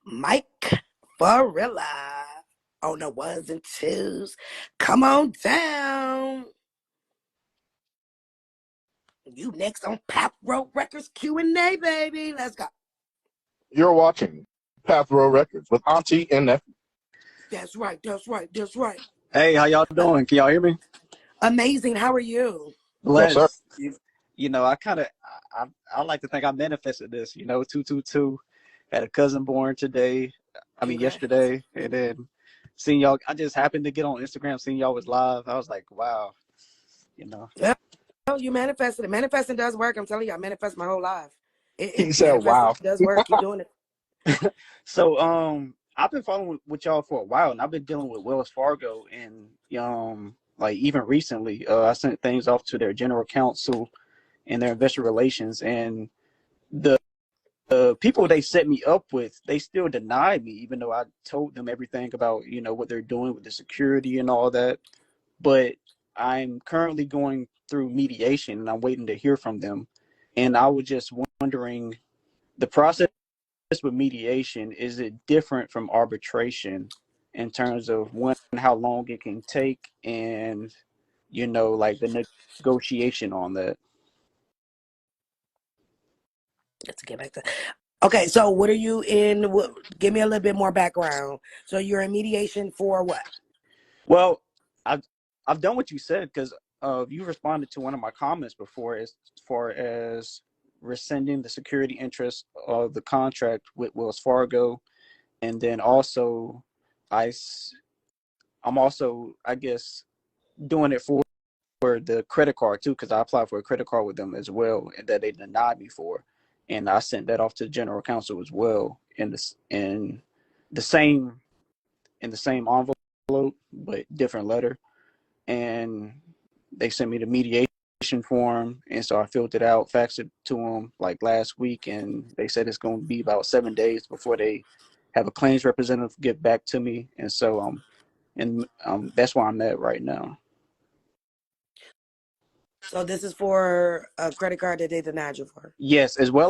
Mike Farilla on the ones and twos. Come on down. You next on Path Road Records Q&A, baby. Let's go. You're watching Path Row Records with Auntie and Nephew. That's right. That's right. That's right. Hey, how y'all doing? Can y'all hear me? Amazing. How are you? Yes, sir. Blessed. I like to think I manifested this. 222. Had a cousin born today. Congrats. Yesterday, and then seeing y'all. I just happened to get on Instagram, seeing y'all was live. I was like, wow. Well, you manifested it. Manifesting does work. I'm telling you, I manifest my whole life. He said, Manifesting wow. does work. Keep doing it. So I've been following with y'all for a while, and I've been dealing with Wells Fargo, and like even recently, I sent things off to their general counsel and their investor relations, and the people they set me up with, they still denied me, even though I told them everything about what they're doing with the security and all that. But I'm currently going through mediation, and I'm waiting to hear from them. And I was just wondering, the process with mediation, is it different from arbitration in terms of when and how long it can take, and like the negotiation on that? Let's get back to. Okay, so what are you in? Give me a little bit more background. So you're in mediation for what? Well, I've done what you said, because you responded to one of my comments before, as far as rescinding the security interest of the contract with Wells Fargo, and then also I I'm also, I guess, doing it for the credit card too, because I applied for a credit card with them as well, and that they denied me for, and I sent that off to the general counsel as well, the same in the same envelope but different letter, and they sent me the mediation form, and so I filled it out, faxed it to them like last week, and they said it's going to be about 7 days before they have a claims representative get back to me, and so that's where I'm at right now. So this is for a credit card that they denied you for. Yes, as well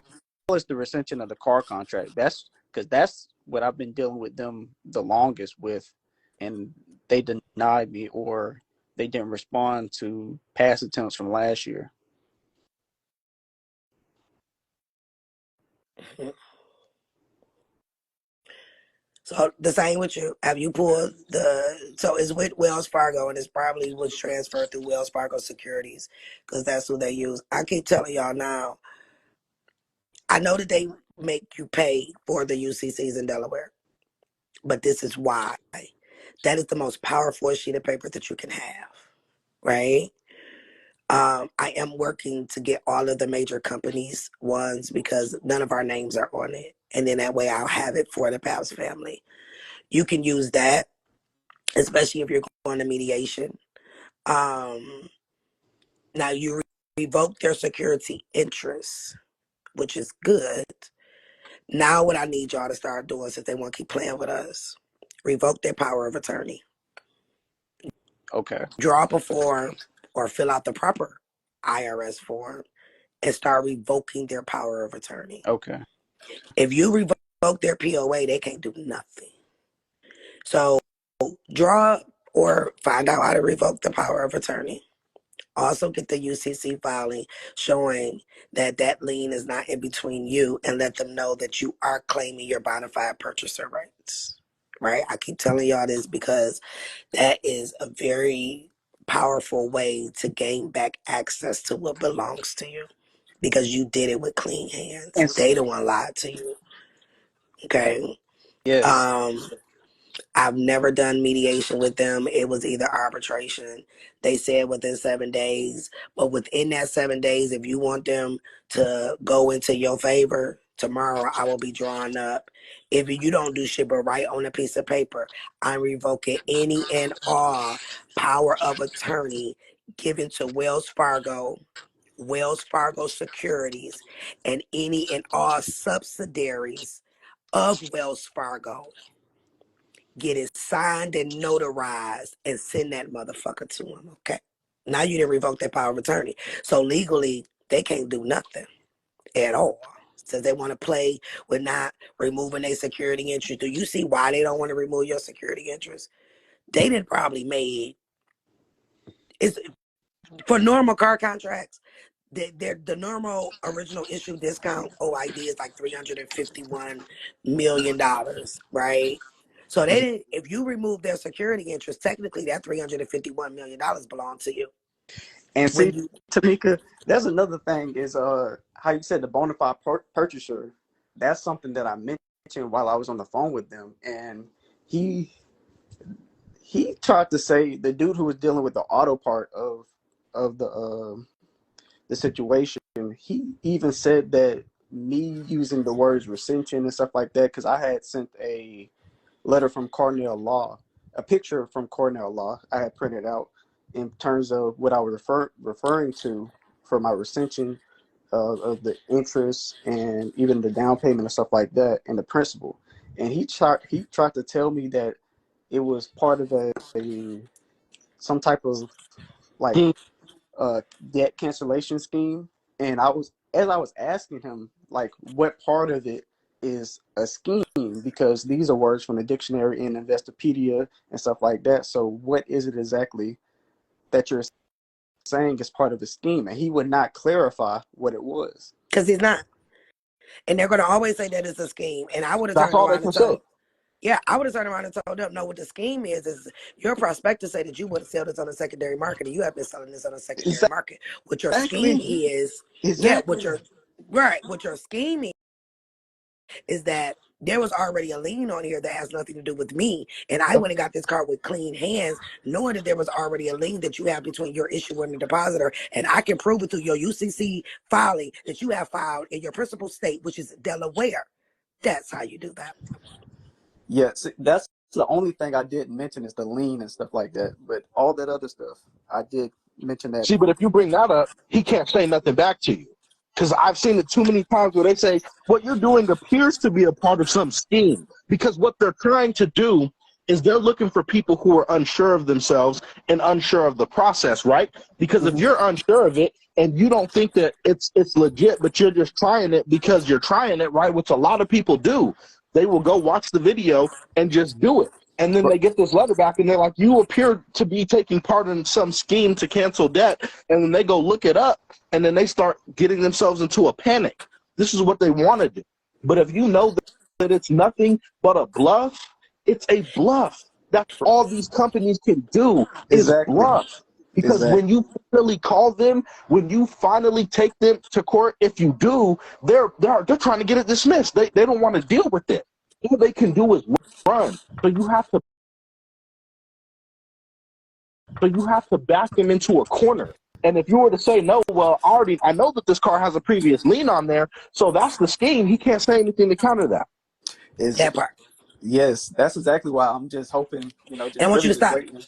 as the rescission of the car contract. That's because that's what I've been dealing with them the longest with, and they denied me, or they didn't respond to past attempts from last year. So the same with you. Have you pulled so it's with Wells Fargo, and it's probably was transferred through Wells Fargo Securities, because that's who they use. I keep telling y'all now, I know that they make you pay for the UCCs in Delaware, but this is why. That is the most powerful sheet of paper that you can have, right? I am working to get all of the major companies ones, because none of our names are on it. And then that way I'll have it for the Pabst family. You can use that, especially if you're going to mediation. Now you revoke their security interests, which is good. Now what I need y'all to start doing, since they want to keep playing with us, revoke their power of attorney. Okay. Draw up a form or fill out the proper IRS form and start revoking their power of attorney. Okay. If you revoke their POA, they can't do nothing. So draw or find out how to revoke the power of attorney. Also get the UCC filing showing that that lien is not in between you, and let them know that you are claiming your bona fide purchaser rights. Right? I keep telling y'all this because that is a very powerful way to gain back access to what belongs to you, because you did it with clean hands. And They the one lied to you. Okay. yes. I've never done mediation with them. It was either arbitration. They said within 7 days, but within that 7 days, if you want them to go into your favor, tomorrow I will be drawing up. If you don't do shit but write on a piece of paper, I'm revoking any and all power of attorney given to Wells Fargo, Wells Fargo Securities, and any and all subsidiaries of Wells Fargo. Get it signed and notarized and send that motherfucker to him, okay? Now you didn't revoke that power of attorney. So legally, they can't do nothing at all. Since they want to play with not removing their security interest. Do you see why they don't want to remove your security interest? They did probably made it's for normal car contracts. The normal original issue discount OID is like $351 million, right? So they Mhm. didn't. If you remove their security interest, technically that $351 million belongs to you. And When see, you Tamika, that's another thing is how you said the bona fide purchaser. That's something that I mentioned while I was on the phone with them, and he he tried to say the dude who was dealing with the auto part of the situation. He even said that me using the words recension and stuff like that because I had sent a letter from Cornell Law, a picture from Cornell Law I had printed out in terms of what I was referring to for my recension of the interest and even the down payment and stuff like that and the principal. And he tried to tell me that it was part of a some type of like Hmm. debt cancellation scheme. And as I was asking him like what part of it is a scheme, because these are words from the dictionary and Investopedia and stuff like that. So what is it exactly that you're saying is part of the scheme? And he would not clarify what it was. because he's not, and they're gonna always say that it's a scheme. And I would have That's turned all they around and can say. told, yeah, I would have turned around and told them, no, what the scheme is your prospectus say that you would sell this on the secondary market, and you have been selling this on the secondary market. What your scheme Exactly. is, yeah, Exactly. what your scheme is that there was already a lien on here that has nothing to do with me. And I went and got this car with clean hands, knowing that there was already a lien that you have between your issuer and the depositor. And I can prove it through your UCC filing that you have filed in your principal state, which is Delaware. That's how you do that. Yes, that's the only thing I didn't mention is the lean and stuff like that. But all that other stuff, I did mention that. See, but if you bring that up, he can't say nothing back to you. Because I've seen it too many times where they say, what you're doing appears to be a part of some scheme. Because what they're trying to do is they're looking for people who are unsure of themselves and unsure of the process, right? Because if Mhm. you're unsure of it and you don't think that it's legit, but you're just trying it because you're trying it, right? Which a lot of people do. They will go watch the video and just do it. And then they get this letter back and they're like, you appear to be taking part in some scheme to cancel debt. And then they go look it up and then they start getting themselves into a panic. This is what they want to do. But if you know that it's nothing but a bluff, it's a bluff. That's all these companies can do is Exactly. bluff. Because Exactly. when you finally call them, when you finally take them to court, if you do, they're trying to get it dismissed. They don't want to deal with it. All they can do is run. So you have to back them into a corner. And if you were to say no, well, I know that this car has a previous lien on there, so that's the scheme. He can't say anything to counter that. Is That part. yes, that's exactly why I'm just hoping, And I just want you really to just stop. waiting.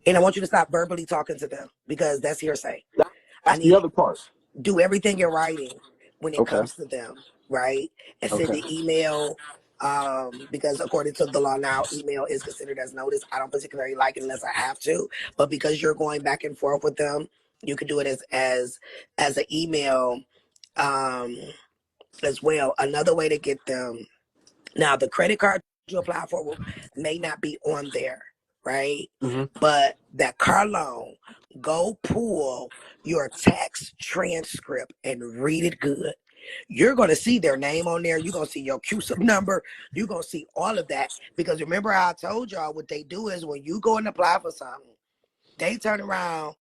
And I want you to stop verbally talking to them because that's hearsay. I That's the need other part. do everything in writing when it Okay. comes to them, right? And send Okay. the email, because according to the law now, email is considered as notice. I don't particularly like it unless I have to, but because you're going back and forth with them, you can do it as an email um, as well. Another way to get them now, the credit card you apply for may not be on there, right? Hmm. But that car loan, go pull your tax transcript and read it good. You're going to see their name on there. You're going to see your CUSIP number. You're going to see all of that. Because remember how I told y'all what they do is when you go and apply for something, they turn around